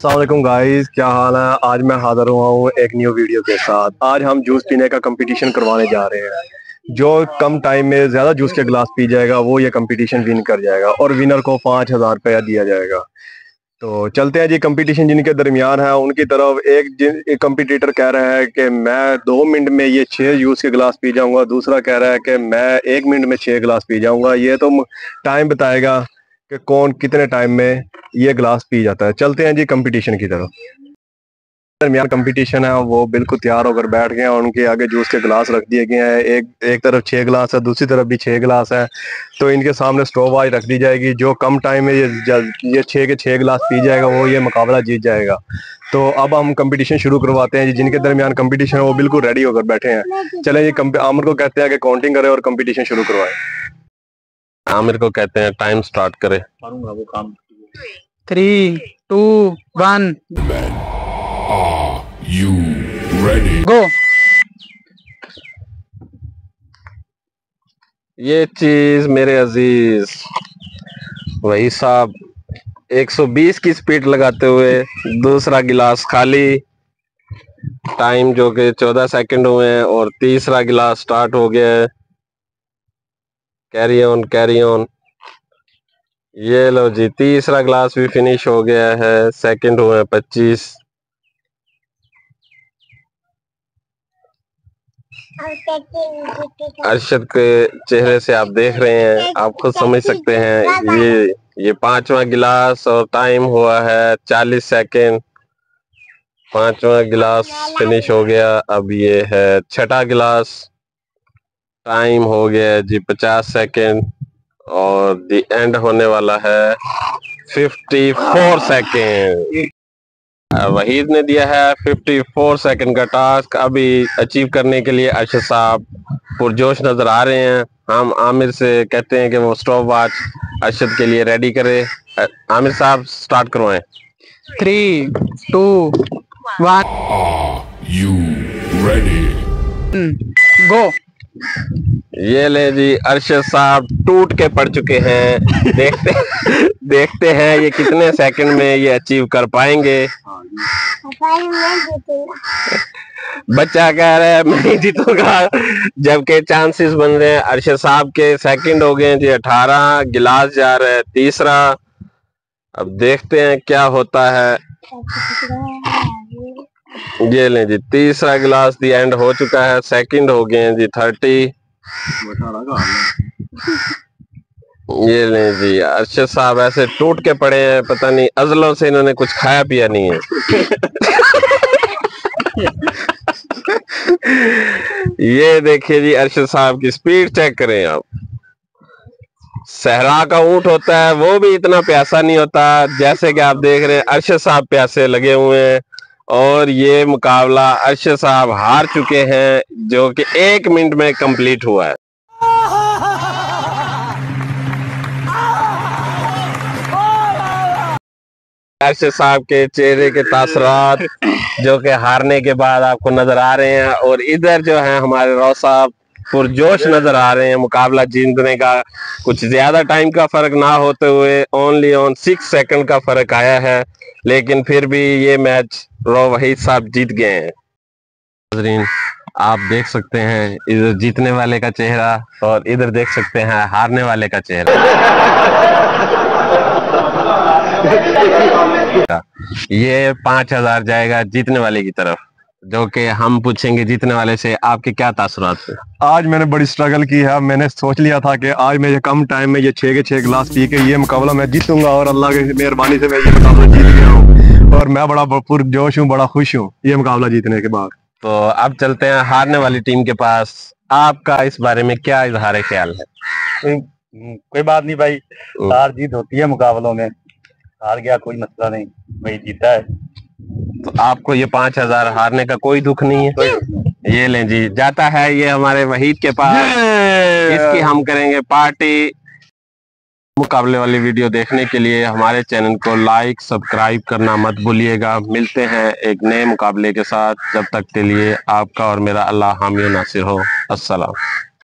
अस्सलाम वालेकुम गाइस, क्या हाल है। आज मैं हाजिर हुआ हूँ एक न्यू वीडियो के साथ। आज हम जूस पीने का कंपटीशन करवाने जा रहे हैं। जो कम टाइम में ज्यादा जूस के गिलास पी जाएगा वो ये कंपटीशन विन कर जाएगा और विनर को 5,000 रुपया दिया जाएगा। तो चलते हैं जी। कंपटीशन जिनके दरमियान है उनकी तरफ एक कंपटीटर कह रहा है कि मैं 2 मिनट में ये 6 जूस के गिलास पी जाऊंगा। दूसरा कह रहा है कि मैं 1 मिनट में 6 गिलास पी जाऊंगा। ये तो टाइम बताएगा कि कौन कितने टाइम में ये गिलास पी जाता है। चलते हैं जी कंपटीशन की तरफ। दरमियान कंपटीशन है, वो बिल्कुल तैयार होकर बैठ गए हैं। उनके आगे जूस के गिलास रख दिए गए हैं। एक तरफ 6 गिलास है, दूसरी तरफ भी 6 गिलास है। तो इनके सामने स्ट्रॉ आज रख दी जाएगी। जो कम टाइम में ये 6 के 6 गिलास पी जाएगा वो ये मुकाबला जीत जाएगा। तो अब हम कंपटीशन शुरू करवाते हैं जी। जिनके दरमियान कंपटीशन है वो बिल्कुल रेडी होकर बैठे हैं। चले ये आमिर को कहते हैं कि काउंटिंग करे और कंपटीशन शुरू करवाए। आमिर को कहते हैं टाइम स्टार्ट करे। 3, 2, 1 Are you ready? गो। ये चीज मेरे अजीज वही साहब 120 की स्पीड लगाते हुए दूसरा गिलास खाली। टाइम जो कि 14 सेकंड हुए हैं और तीसरा गिलास स्टार्ट हो गया है। Carry on carry on. ये लो जी, तीसरा गिलास भी फिनिश हो गया है। सेकंड हुए हैं 25। अरशद के चेहरे से आप देख रहे हैं, आप खुद समझ सकते हैं। ये 5वां गिलास और टाइम हुआ है 40 सेकंड। 5वां गिलास फिनिश हो गया। अब ये है 6ठा गिलास। टाइम हो गया जी 50 सेकंड और द एंड होने वाला है 54 सेकंड। वहीद ने दिया है 54 सेकंड का टास्क। अभी अचीव करने के लिए अरशद साहब पुरजोश नजर आ रहे हैं। हम आमिर से कहते हैं कि वो स्टॉप वॉच अरशद के लिए रेडी करे। आमिर साहब स्टार्ट करवाएं। 3, 2, 1 Are you ready? गो। ये ले जी, अरशद साहब टूट के पड़ चुके हैं। देखते हैं ये कितने सेकंड में ये अचीव कर पाएंगे। बच्चा कह रहा है मैं नहीं जीतूंगा, जबकि चांसेस बन रहे हैं। अरशद साहब के सेकंड हो गए जी 18। गिलास जा रहा है तीसरा। अब देखते हैं क्या होता है। ये लें जी, तीसरा गिलास दी एंड हो चुका है। सेकंड हो गए हैं जी 30। ये लें जी, अरशद साहब ऐसे टूट के पड़े हैं, पता नहीं अजलों से इन्होंने कुछ खाया पिया नहीं है। ये देखिए जी, अरशद साहब की स्पीड चेक करें आप। सहरा का ऊंट होता है वो भी इतना प्यासा नहीं होता। जैसे कि आप देख रहे हैं अरशद साहब प्यासे लगे हुए हैं और ये मुकाबला अरशद साहब हार चुके हैं, जो कि 1 मिनट में कंप्लीट हुआ है। अरशद साहब के चेहरे के तासरात जो कि हारने के बाद आपको नजर आ रहे हैं। और इधर जो है हमारे रौ साहब पुरजोश नजर आ रहे हैं। मुकाबला जीतने का कुछ ज्यादा टाइम का फर्क ना होते हुए ओनली ऑन 6 सेकंड का फर्क आया है, लेकिन फिर भी ये मैच रौ वहीद साहब जीत गए हैं। नाज़रीन, आप देख सकते हैं इधर जीतने वाले का चेहरा और इधर देख सकते हैं हारने वाले का चेहरा। ये 5,000 जाएगा जीतने वाले की तरफ, जो कि हम पूछेंगे जीतने वाले से आपके क्या तासुरात थे। आज मैंने बड़ी स्ट्रगल की है। मैंने सोच लिया था कि आज मैं ये कम टाइम में ये 6 के 6 गिलास पी के ये मुकाबला मैं जीतूंगा और अल्लाह की मेहरबानी से मैं ये मुकाबला जीत गया हूँ और मैं बड़ा पुरजोश हूँ, बड़ा खुश हूँ ये मुकाबला जीतने के बाद। तो अब चलते हैं हारने वाली टीम के पास। आपका इस बारे में क्या इजहार ख्याल है? कोई बात नहीं भाई, हार जीत होती है मुकाबलों में। हार गया कोई मसला नहीं, वही जीता है। तो आपको ये 5,000 हारने का कोई दुख नहीं है। ये लें जी, जाता है ये हमारे वहीद के पास। इसकी हम करेंगे पार्टी। मुकाबले वाली वीडियो देखने के लिए हमारे चैनल को लाइक सब्सक्राइब करना मत भूलिएगा। मिलते हैं एक नए मुकाबले के साथ। जब तक के लिए आपका और मेरा अल्लाह हामी नासिर हो। अस्सलाम।